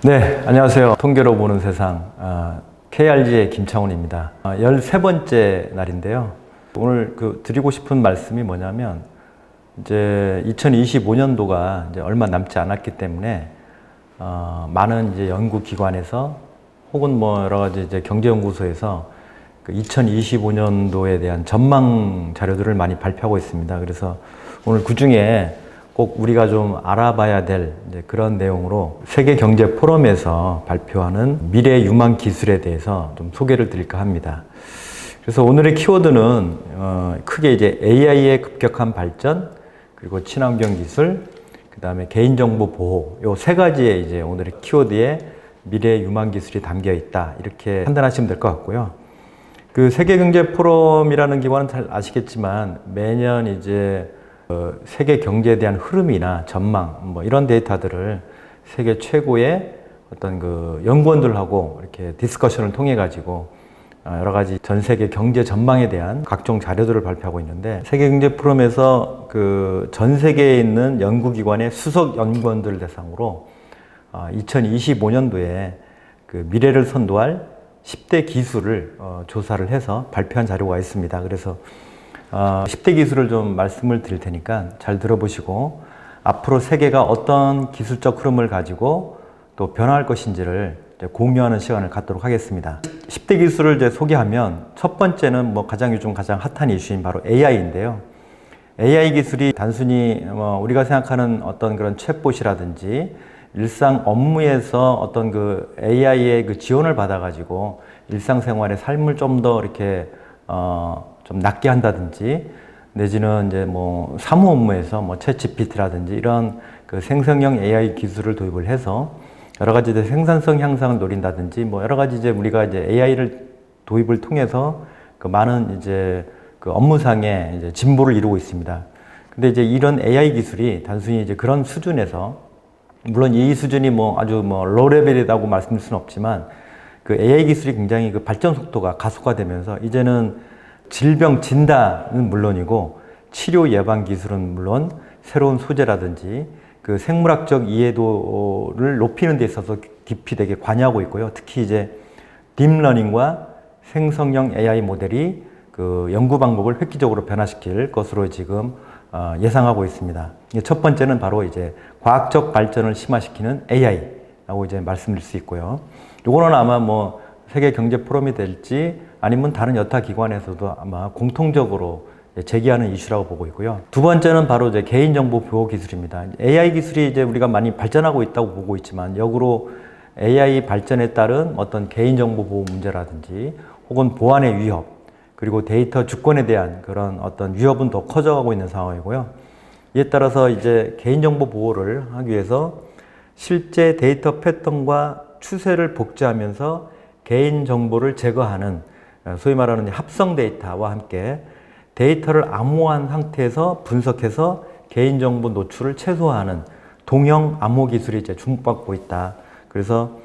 네, 안녕하세요. 통계로 보는 세상 KRG의 김창훈입니다. 13번째 날인데요. 오늘 드리고 싶은 말씀이 뭐냐면 이제 2025년도가 이제 얼마 남지 않았기 때문에 많은 이제 연구기관에서 혹은 뭐 여러 가지 이제 경제연구소에서 2025년도에 대한 전망 자료들을 많이 발표하고 있습니다. 그래서 오늘 그 중에 꼭 우리가 좀 알아봐야 될 그런 내용으로 세계 경제 포럼에서 발표하는 미래 유망 기술에 대해서 좀 소개를 드릴까 합니다. 그래서 오늘의 키워드는 크게 이제 AI의 급격한 발전, 그리고 친환경 기술, 그 다음에 개인정보 보호, 요 세 가지의 이제 오늘의 키워드에 미래 유망 기술이 담겨 있다, 이렇게 판단하시면 될 것 같고요. 그 세계 경제 포럼이라는 기관은 잘 아시겠지만 매년 이제 세계 경제에 대한 흐름이나 전망 뭐 이런 데이터들을 세계 최고의 어떤 연구원들하고 이렇게 디스커션을 통해 가지고 여러 가지 전 세계 경제 전망에 대한 각종 자료들을 발표하고 있는데, 세계 경제 포럼에서 전 세계에 있는 연구기관의 수석 연구원들을 대상으로 2025년도에 미래를 선도할 10대 기술을 조사를 해서 발표한 자료가 있습니다. 그래서 10대 기술을 좀 말씀을 드릴 테니까 잘 들어보시고 앞으로 세계가 어떤 기술적 흐름을 가지고 또 변화할 것인지를 공유하는 시간을 갖도록 하겠습니다. 10대 기술을 이제 소개하면 첫 번째는 뭐 요즘 가장 핫한 이슈인 바로 AI인데요. AI 기술이 단순히 우리가 생각하는 어떤 그런 챗봇이라든지 일상 업무에서 어떤 AI의 지원을 받아가지고 일상생활의 삶을 좀 더 이렇게 좀 낫게 한다든지, 내지는 이제 뭐 사무 업무에서 뭐 챗GPT라든지 이런 생성형 AI 기술을 도입을 해서 여러 가지 생산성 향상을 노린다든지, 뭐 여러 가지 이제 우리가 이제 AI를 도입을 통해서 많은 이제 업무상의 이제 진보를 이루고 있습니다. 근데 이제 이런 AI 기술이 단순히 이제 그런 수준에서, 물론 이 수준이 뭐 아주 로우 레벨이라고 말씀드릴 수는 없지만 AI 기술이 굉장히 발전 속도가 가속화되면서 이제는 질병 진단은 물론이고 치료 예방 기술은 물론 새로운 소재라든지 생물학적 이해도를 높이는 데 있어서 깊이 되게 관여하고 있고요. 특히 이제 딥러닝과 생성형 AI 모델이 연구 방법을 획기적으로 변화시킬 것으로 지금 예상하고 있습니다. 첫 번째는 바로 이제 과학적 발전을 심화시키는 AI라고 이제 말씀드릴 수 있고요. 요거는 아마 뭐 세계 경제 포럼이 될지 아니면 다른 여타 기관에서도 아마 공통적으로 제기하는 이슈라고 보고 있고요. 두 번째는 바로 이제 개인정보 보호 기술입니다. AI 기술이 이제 우리가 많이 발전하고 있다고 보고 있지만 역으로 AI 발전에 따른 어떤 개인정보 보호 문제라든지 혹은 보안의 위협, 그리고 데이터 주권에 대한 그런 어떤 위협은 더 커져가고 있는 상황이고요. 이에 따라서 이제 개인정보 보호를 하기 위해서 실제 데이터 패턴과 추세를 복제하면서 개인정보를 제거하는, 소위 말하는 합성 데이터와 함께 데이터를 암호화한 상태에서 분석해서 개인정보 노출을 최소화하는 동형 암호 기술이 이제 주목받고 있다. 그래서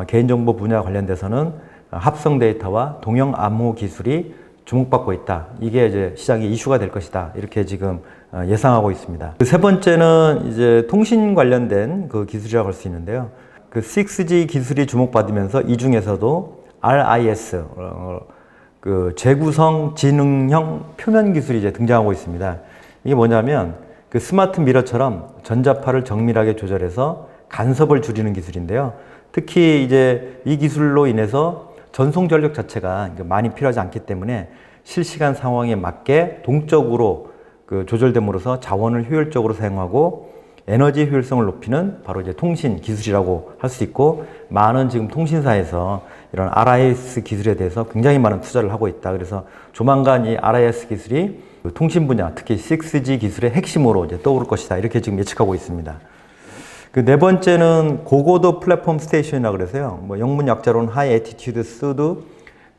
개인정보 분야 관련돼서는 합성 데이터와 동형 암호 기술이 주목받고 있다. 이게 이제 시장의 이슈가 될 것이다. 이렇게 지금 예상하고 있습니다. 세 번째는 이제 통신 관련된 기술이라고 할 수 있는데요. 6G 기술이 주목받으면서 이 중에서도 RIS, 재구성 지능형 표면 기술이 이제 등장하고 있습니다. 이게 뭐냐면 스마트 미러처럼 전자파를 정밀하게 조절해서 간섭을 줄이는 기술인데요. 특히 이제 이 기술로 인해서 전송 전력 자체가 많이 필요하지 않기 때문에 실시간 상황에 맞게 동적으로 조절됨으로써 자원을 효율적으로 사용하고 에너지 효율성을 높이는 바로 이제 통신 기술이라고 할 수 있고, 많은 지금 통신사에서 이런 RIS 기술에 대해서 굉장히 많은 투자를 하고 있다. 그래서 조만간 이 RIS 기술이 통신 분야, 특히 6G 기술의 핵심으로 이제 떠오를 것이다. 이렇게 지금 예측하고 있습니다. 네 번째는 고고도 플랫폼 스테이션이라고 그래서요. 뭐 영문 약자로는 하이 애티튜드 스드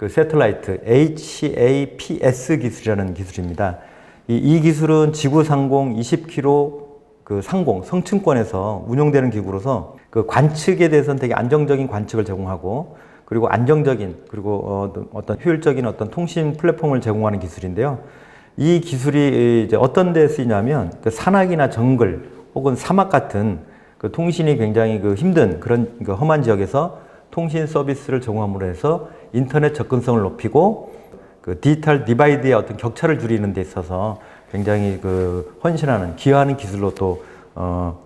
새틀라이트 HAPS 기술이라는 기술입니다. 이 기술은 지구 상공 20km 상공, 성층권에서 운용되는 기구로서 관측에 대해서는 되게 안정적인 관측을 제공하고, 그리고 안정적인, 그리고 어떤 효율적인 어떤 통신 플랫폼을 제공하는 기술인데요. 이 기술이 이제 어떤 데 쓰이냐면 산악이나 정글 혹은 사막 같은 그 통신이 굉장히 그 힘든 그런 그 험한 지역에서 통신 서비스를 제공함으로 해서 인터넷 접근성을 높이고 그 디지털 디바이드의 어떤 격차를 줄이는 데 있어서 굉장히 그 헌신하는 기여하는 기술로 또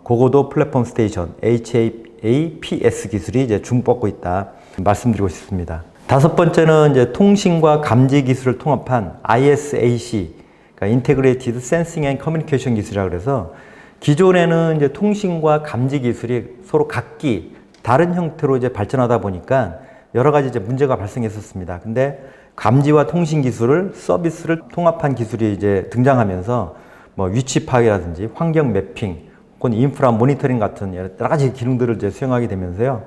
고고도 플랫폼 스테이션 HAPS 기술이 이제 주목받고 있다 말씀드리고 싶습니다. 다섯 번째는 이제 통신과 감지 기술을 통합한 ISAC, 그러니까 Integrated Sensing and Communication 기술이라고 그래서 기존에는 이제 통신과 감지 기술이 서로 각기 다른 형태로 이제 발전하다 보니까 여러 가지 이제 문제가 발생했었습니다. 근데 감지와 통신 기술을 서비스를 통합한 기술이 이제 등장하면서 뭐 위치 파악이라든지 환경 매핑 혹은 인프라 모니터링 같은 여러 가지 기능들을 이제 수행하게 되면서요.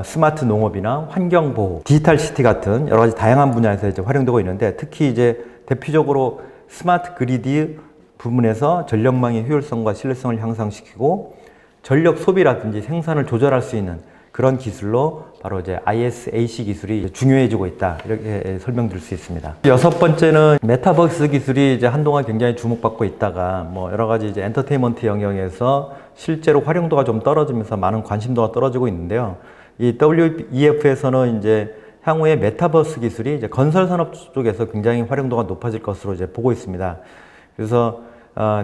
스마트 농업이나 환경 보호, 디지털 시티 같은 여러 가지 다양한 분야에서 이제 활용되고 있는데 특히 이제 대표적으로 스마트 그리드 부분에서 전력망의 효율성과 신뢰성을 향상시키고 전력 소비라든지 생산을 조절할 수 있는 그런 기술로 바로 이제 ISAC 기술이 중요해지고 있다. 이렇게 설명드릴 수 있습니다. 여섯 번째는 메타버스 기술이 이제 한동안 굉장히 주목받고 있다가 뭐 여러 가지 이제 엔터테인먼트 영역에서 실제로 활용도가 좀 떨어지면서 많은 관심도가 떨어지고 있는데요. 이 WEF에서는 이제 향후에 메타버스 기술이 이제 건설 산업 쪽에서 굉장히 활용도가 높아질 것으로 이제 보고 있습니다. 그래서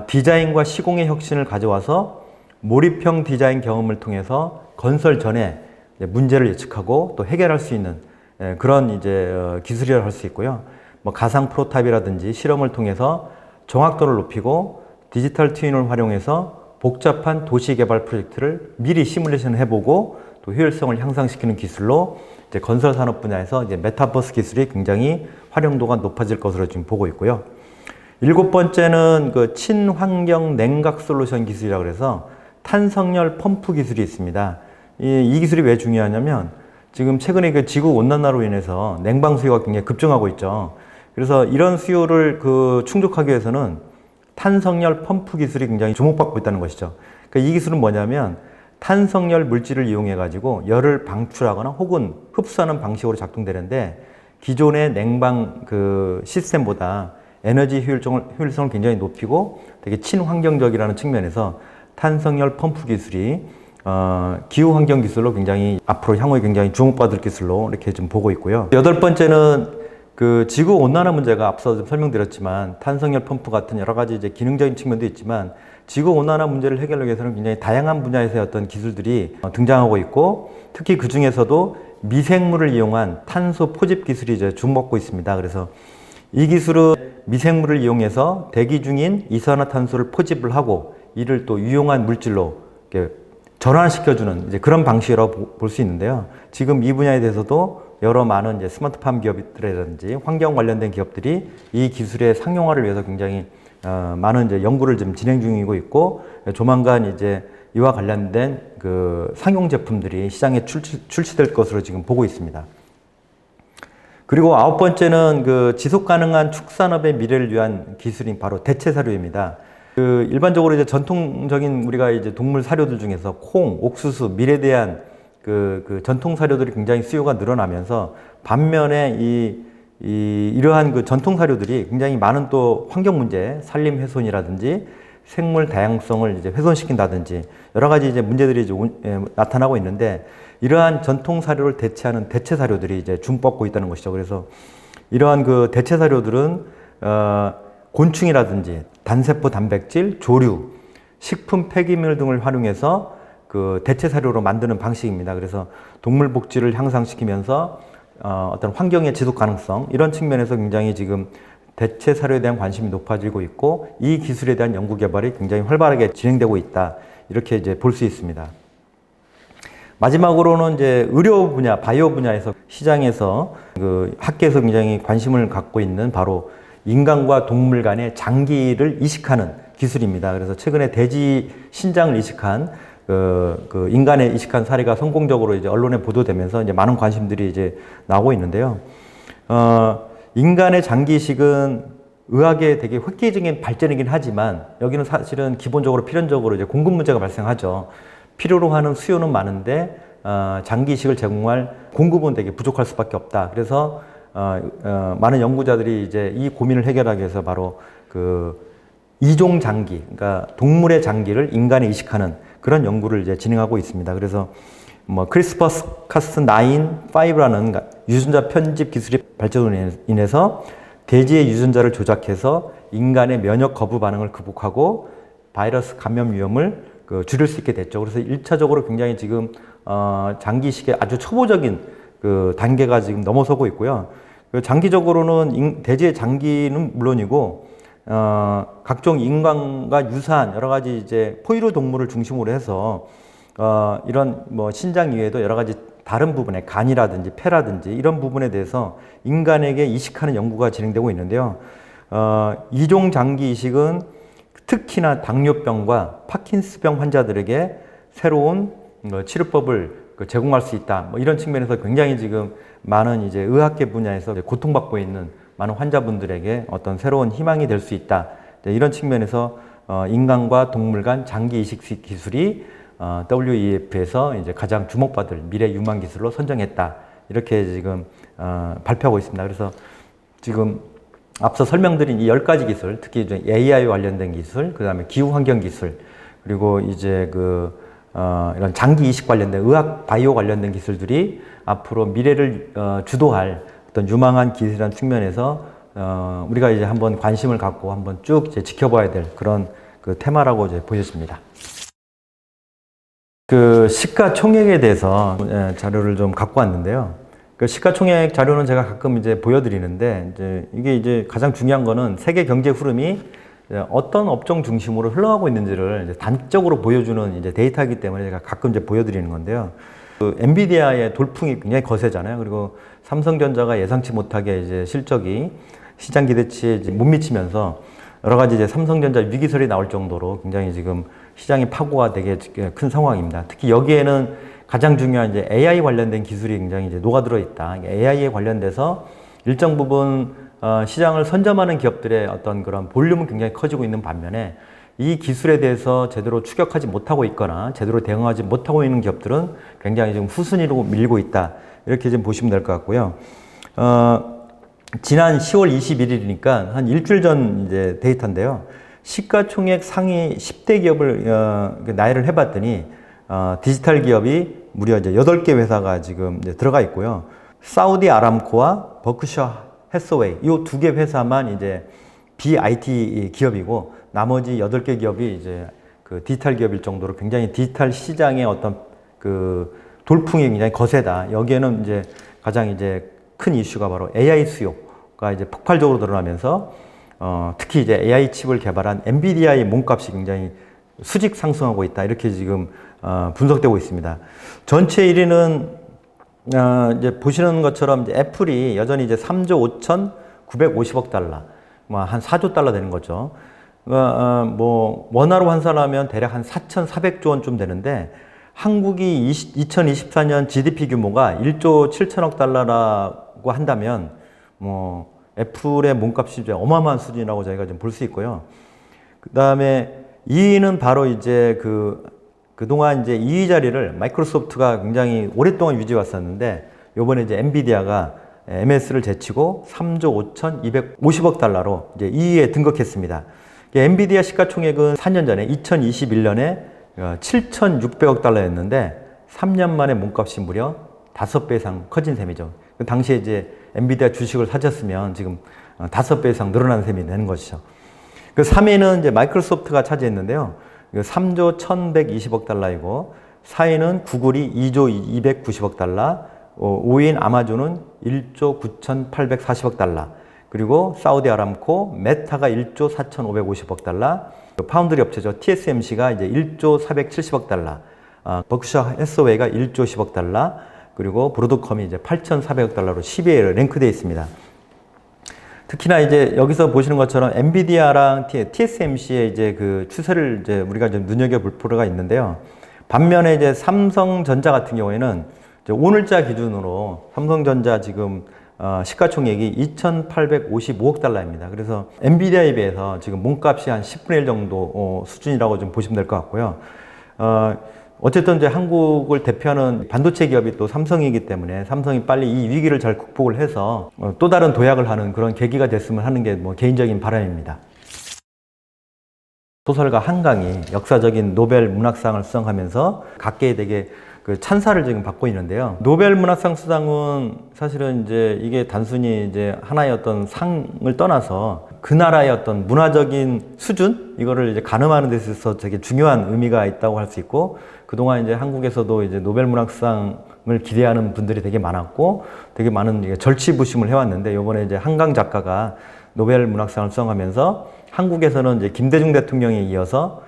디자인과 시공의 혁신을 가져와서 몰입형 디자인 경험을 통해서 건설 전에 문제를 예측하고 또 해결할 수 있는 그런 이제 기술이라고 할 수 있고요. 뭐 가상 프로타입이라든지 실험을 통해서 정확도를 높이고 디지털 트윈을 활용해서 복잡한 도시 개발 프로젝트를 미리 시뮬레이션 해보고 또 효율성을 향상시키는 기술로 이제 건설 산업 분야에서 이제 메타버스 기술이 굉장히 활용도가 높아질 것으로 지금 보고 있고요. 일곱 번째는 그 친환경 냉각 솔루션 기술이라고 해서 탄성열 펌프 기술이 있습니다. 이 기술이 왜 중요하냐면 지금 최근에 그 지구 온난화로 인해서 냉방 수요가 굉장히 급증하고 있죠. 그래서 이런 수요를 그 충족하기 위해서는 탄성열 펌프 기술이 굉장히 주목받고 있다는 것이죠. 그러니까 이 기술은 뭐냐면 탄성열 물질을 이용해 가지고 열을 방출하거나 혹은 흡수하는 방식으로 작동되는데 기존의 냉방 그 시스템보다 에너지 효율성을 굉장히 높이고 되게 친환경적이라는 측면에서 탄성열 펌프 기술이 기후 환경 기술로 굉장히 앞으로 향후에 굉장히 주목받을 기술로 이렇게 좀 보고 있고요. 여덟 번째는 그 지구 온난화 문제가 앞서 좀 설명드렸지만 탄성열 펌프 같은 여러 가지 이제 기능적인 측면도 있지만 지구 온난화 문제를 해결하기 위해서는 굉장히 다양한 분야에서의 어떤 기술들이 등장하고 있고 특히 그 중에서도 미생물을 이용한 탄소 포집 기술이 이제 주목받고 있습니다. 그래서 이 기술은 미생물을 이용해서 대기 중인 이산화탄소를 포집을 하고 이를 또 유용한 물질로 이렇게 전환시켜주는 이제 그런 방식이라고 볼 수 있는데요. 지금 이 분야에 대해서도 여러 많은 이제 스마트팜 기업들이라든지 환경 관련된 기업들이 이 기술의 상용화를 위해서 굉장히 많은 이제 연구를 좀 진행 중이고 있고 조만간 이제 이와 관련된 그 상용 제품들이 시장에 출시될 것으로 지금 보고 있습니다. 그리고 아홉 번째는 그 지속 가능한 축산업의 미래를 위한 기술인 바로 대체 사료입니다. 그 일반적으로 이제 전통적인 우리가 이제 동물 사료들 중에서 콩, 옥수수, 밀에 대한 그 전통 사료들이 굉장히 수요가 늘어나면서 반면에 이러한 그 전통 사료들이 굉장히 많은 또 환경 문제, 산림 훼손이라든지 생물 다양성을 이제 훼손시킨다든지 여러 가지 이제 문제들이 이제 나타나고 있는데 이러한 전통 사료를 대체하는 대체 사료들이 이제 주목받고 있다는 것이죠. 그래서 이러한 그 대체 사료들은 곤충이라든지 단세포 단백질, 조류, 식품 폐기물 등을 활용해서 그 대체 사료로 만드는 방식입니다. 그래서 동물 복지를 향상시키면서 어떤 환경의 지속 가능성 이런 측면에서 굉장히 지금 대체 사료에 대한 관심이 높아지고 있고 이 기술에 대한 연구 개발이 굉장히 활발하게 진행되고 있다. 이렇게 이제 볼 수 있습니다. 마지막으로는 이제 의료 분야, 바이오 분야에서 시장에서 그 학계에서 굉장히 관심을 갖고 있는 바로 인간과 동물 간의 장기를 이식하는 기술입니다. 그래서 최근에 돼지 신장을 이식한 그 인간에 이식한 사례가 성공적으로 이제 언론에 보도되면서 이제 많은 관심들이 이제 나오고 있는데요. 인간의 장기 이식은 의학의 되게 획기적인 발전이긴 하지만 여기는 사실은 기본적으로 필연적으로 이제 공급 문제가 발생하죠. 필요로 하는 수요는 많은데 장기 이식을 제공할 공급은 되게 부족할 수밖에 없다. 그래서 많은 연구자들이 이제 이 고민을 해결하기 위해서 바로 그 이종 장기, 그러니까 동물의 장기를 인간에 이식하는 그런 연구를 이제 진행하고 있습니다. 그래서 뭐 크리스퍼스-cas9-5라는 유전자 편집 기술이 발전으로 인해서 돼지의 유전자를 조작해서 인간의 면역 거부 반응을 극복하고 바이러스 감염 위험을 줄일 수 있게 됐죠. 그래서 1차적으로 굉장히 지금 장기 이식의 아주 초보적인 단계가 지금 넘어서고 있고요. 장기적으로는 돼지의 장기는 물론이고 각종 인간과 유사한 여러 가지 이제 포유류 동물을 중심으로 해서 이런 뭐 신장 이외에도 여러 가지 다른 부분에 간이라든지 폐라든지 이런 부분에 대해서 인간에게 이식하는 연구가 진행되고 있는데요. 이종 장기 이식은 특히나 당뇨병과 파킨스병 환자들에게 새로운 치료법을 제공할 수 있다. 뭐 이런 측면에서 굉장히 지금 많은 이제 의학계 분야에서 고통받고 있는 많은 환자분들에게 어떤 새로운 희망이 될 수 있다. 이런 측면에서 인간과 동물 간 장기 이식 기술이 WEF에서 이제 가장 주목받을 미래 유망 기술로 선정했다. 이렇게 지금 발표하고 있습니다. 그래서 지금 앞서 설명드린 이 10가지 기술, 특히 이제 AI 관련된 기술, 그 다음에 기후 환경 기술, 그리고 이제 이런 장기 이식 관련된 의학 바이오 관련된 기술들이 앞으로 미래를 주도할 어떤 유망한 기술이라는 측면에서 우리가 이제 한번 관심을 갖고 한번 쭉 이제 지켜봐야 될 그런 테마라고 이제 보여집니다. 시가총액에 대해서 자료를 좀 갖고 왔는데요. 시가총액 자료는 제가 가끔 이제 보여드리는데, 이게 이제 가장 중요한 거는 세계 경제 흐름이 어떤 업종 중심으로 흘러가고 있는지를 이제 단적으로 보여주는 이제 데이터이기 때문에 제가 가끔 이제 보여드리는 건데요. 엔비디아의 돌풍이 굉장히 거세잖아요. 그리고 삼성전자가 예상치 못하게 이제 실적이 시장 기대치에 이제 못 미치면서 여러 가지 이제 삼성전자 위기설이 나올 정도로 굉장히 지금 시장이 파고가 되게 큰 상황입니다. 특히 여기에는 가장 중요한 이제 AI 관련된 기술이 굉장히 이제 녹아들어 있다. AI에 관련돼서 일정 부분 시장을 선점하는 기업들의 어떤 그런 볼륨은 굉장히 커지고 있는 반면에 이 기술에 대해서 제대로 추격하지 못하고 있거나 제대로 대응하지 못하고 있는 기업들은 굉장히 지금 후순위로 밀리고 있다. 이렇게 좀 보시면 될 것 같고요. 지난 10월 21일이니까 한 일주일 전 이제 데이터인데요. 시가총액 상위 10대 기업을 나열을 해봤더니 디지털 기업이 무려 이제 8개 회사가 지금 이제 들어가 있고요. 사우디 아람코와 버크셔 해서웨이 이 2개 회사만 이제 BIT 기업이고 나머지 8개 기업이 이제 디지털 기업일 정도로 굉장히 디지털 시장의 어떤 돌풍이 굉장히 거세다. 여기에는 이제 가장 이제 큰 이슈가 바로 AI 수요가 이제 폭발적으로 늘어나면서 특히 이제 AI 칩을 개발한 엔비디아의 몸값이 굉장히 수직 상승하고 있다. 이렇게 지금 분석되고 있습니다. 전체 1위는 이제 보시는 것처럼 이제 애플이 여전히 이제 3조 5,950억 달러, 뭐 한 4조 달러 되는 거죠. 뭐 원화로 환산하면 대략 한 4,400조 원쯤 되는데 한국이 2024년 GDP 규모가 1조 7천억 달러라고 한다면 뭐 애플의 몸값이 이제 어마어마한 수준이라고 저희가 좀 볼 수 있고요. 그 다음에 2위는 바로 이제 그동안 이제 2위 자리를 마이크로소프트가 굉장히 오랫동안 유지해 왔었는데 요번에 이제 엔비디아가 MS를 제치고 3조 5,250억 달러로 이제 2위에 등극했습니다. 엔비디아 시가총액은 4년 전에 2021년에 7,600억 달러였는데 3년 만에 몸값이 무려 5배 이상 커진 셈이죠. 그 당시에 이제 엔비디아 주식을 사셨으면 지금 5배 이상 늘어난 셈이 되는 것이죠. 그 3위는 이제 마이크로소프트가 차지했는데요. 3조 1,120억 달러이고 4위는 구글이 2조 290억 달러, 5위인 아마존은 1조 9,840억 달러, 그리고 사우디 아람코, 메타가 1조 4,550억 달러, 파운드리 업체죠. TSMC가 이제 1조 470억 달러, 버크셔 해서웨이가 1조 10억 달러, 그리고 브로드컴이 이제 8,400억 달러로 10위에 랭크되어 있습니다. 특히나 이제 여기서 보시는 것처럼 엔비디아랑 TSMC의 이제 그 추세를 이제 우리가 좀 눈여겨볼 필요가 있는데요. 반면에 이제 삼성전자 같은 경우에는 이제 오늘자 기준으로 삼성전자 지금 시가총액이 2,855억 달러입니다. 그래서 엔비디아에 비해서 지금 몸값이 한 10분의 1 정도 수준이라고 좀 보시면 될 것 같고요. 어쨌든 이제 한국을 대표하는 반도체 기업이 또 삼성이기 때문에 삼성이 빨리 이 위기를 잘 극복을 해서 또 다른 도약을 하는 그런 계기가 됐으면 하는 게 뭐 개인적인 바람입니다. 소설가 한강이 역사적인 노벨 문학상을 수상하면서 각계에 되게 그 찬사를 지금 받고 있는데요. 노벨 문학상 수상은 사실은 이제 이게 단순히 이제 하나의 어떤 상을 떠나서 그 나라의 어떤 문화적인 수준 이거를 이제 가늠하는 데 있어서 되게 중요한 의미가 있다고 할 수 있고, 그동안 이제 한국에서도 이제 노벨 문학상을 기대하는 분들이 되게 많았고 되게 많은 절치부심을 해왔는데, 이번에 이제 한강 작가가 노벨 문학상을 수상하면서 한국에서는 이제 김대중 대통령에 이어서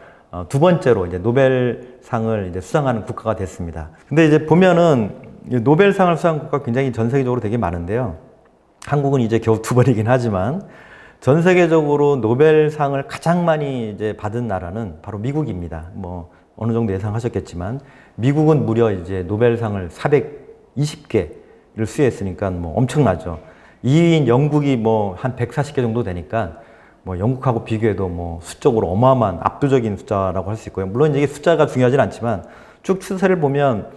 두 번째로 이제 노벨상을 이제 수상하는 국가가 됐습니다. 근데 이제 보면은 노벨상을 수상한 국가가 굉장히 전 세계적으로 되게 많은데요. 한국은 이제 겨우 두 번이긴 하지만 전 세계적으로 노벨상을 가장 많이 이제 받은 나라는 바로 미국입니다. 뭐 어느 정도 예상하셨겠지만 미국은 무려 이제 노벨상을 420개를 수여했으니까 뭐 엄청나죠. 2위인 영국이 뭐 한 140개 정도 되니까 뭐 영국하고 비교해도 뭐 수적으로 어마어마한 압도적인 숫자라고 할 수 있고요. 물론 이게 숫자가 중요하진 않지만 쭉 추세를 보면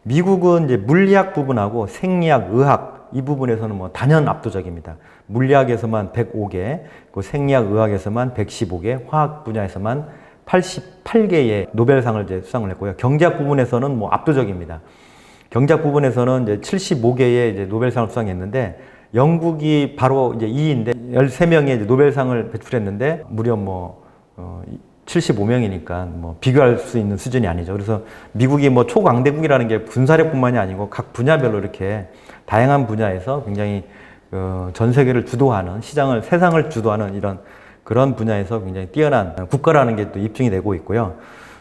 미국은 이제 물리학 부분하고 생리학, 의학 이 부분에서는 뭐 단연 압도적입니다. 물리학에서만 105개, 그 생리학, 의학에서만 115개, 화학 분야에서만 88개의 노벨상을 이제 수상을 했고요. 경제학 부분에서는 뭐 압도적입니다. 경제학 부분에서는 이제 75개의 이제 노벨상을 수상했는데, 영국이 바로 이제 2위인데 13명의 이제 노벨상을 배출했는데 무려 뭐 75명이니까 뭐 비교할 수 있는 수준이 아니죠. 그래서 미국이 뭐 초강대국이라는 게 군사력뿐만이 아니고 각 분야별로 이렇게 다양한 분야에서 굉장히 전 세계를 주도하는 세상을 주도하는 이런 그런 분야에서 굉장히 뛰어난 국가라는 게 또 입증이 되고 있고요.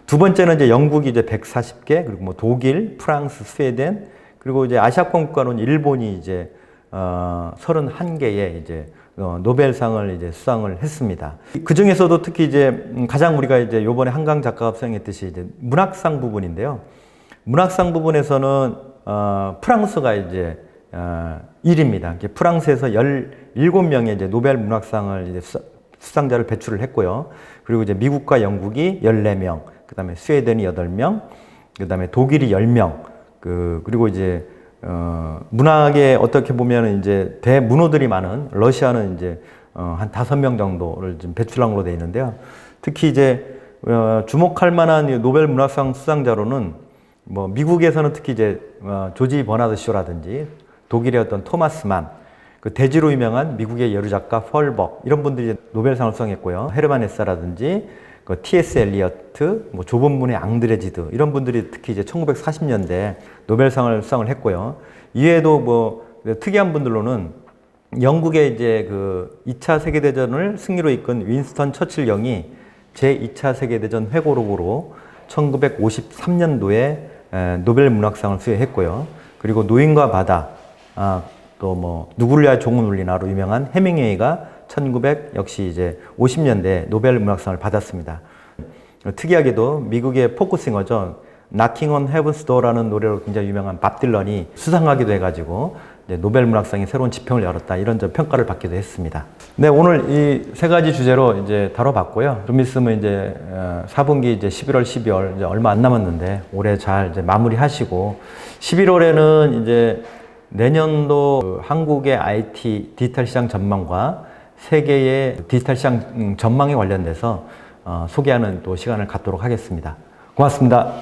두 번째는 이제 영국이 이제 140개, 그리고 뭐 독일, 프랑스, 스웨덴, 그리고 이제 아시아권 국가로는 일본이 이제 31개의 이제 노벨상을 이제 수상을 했습니다. 그 중에서도 특히 이제 가장 우리가 이제 요번에 한강 작가가 수상했듯이 이제 문학상 부분인데요. 문학상 부분에서는 프랑스가 이제 1위입니다. 프랑스에서 17명의 이제 노벨 문학상을 이제 수상자를 배출을 했고요. 그리고 이제 미국과 영국이 14명, 그 다음에 스웨덴이 8명, 그 다음에 독일이 10명, 그리고 이제 문학에 어떻게 보면 이제 대문호들이 많은 러시아는 이제 한 5명 정도를 좀 배출한 걸로 되어 있는데요. 특히 이제 주목할 만한 노벨 문학상 수상자로는 뭐 미국에서는 특히 이제 조지 버나드 쇼라든지 독일의 어떤 토마스 만, 그 대지로 유명한 미국의 여류 작가 펄벅 이런 분들이 노벨상을 수상했고요. 헤르만 헤세라든지 그 T.S. 엘리어트, 뭐 좁은 문의 앙드레지드 이런 분들이 특히 이제 1940년대 노벨상을 수상을 했고요. 이외에도 뭐 특이한 분들로는 영국의 이제 그 2차 세계대전을 승리로 이끈 윈스턴 처칠 영이 제2차 세계대전 회고록으로 1953년도에 노벨 문학상을 수여했고요. 그리고 노인과 바다, 또 뭐 누구를 위하여 종은 울리나로 유명한 해밍웨이가 1900 역시 이제 50년대 노벨 문학상을 받았습니다. 특이하게도 미국의 포크싱어죠. Knocking on Heaven's Door라는 노래로 굉장히 유명한 밥 딜런이 수상하기도 해가지고 이제 노벨 문학상이 새로운 지평을 열었다 이런 점 평가를 받기도 했습니다. 네, 오늘 이 세 가지 주제로 이제 다뤄봤고요. 좀 있으면 이제 4분기 이제 11월, 12월 이제 얼마 안 남았는데 올해 잘 이제 마무리하시고 11월에는 이제 내년도 한국의 IT 디지털 시장 전망과 세계의 디지털 시장 전망에 관련돼서 소개하는 또 시간을 갖도록 하겠습니다. 고맙습니다.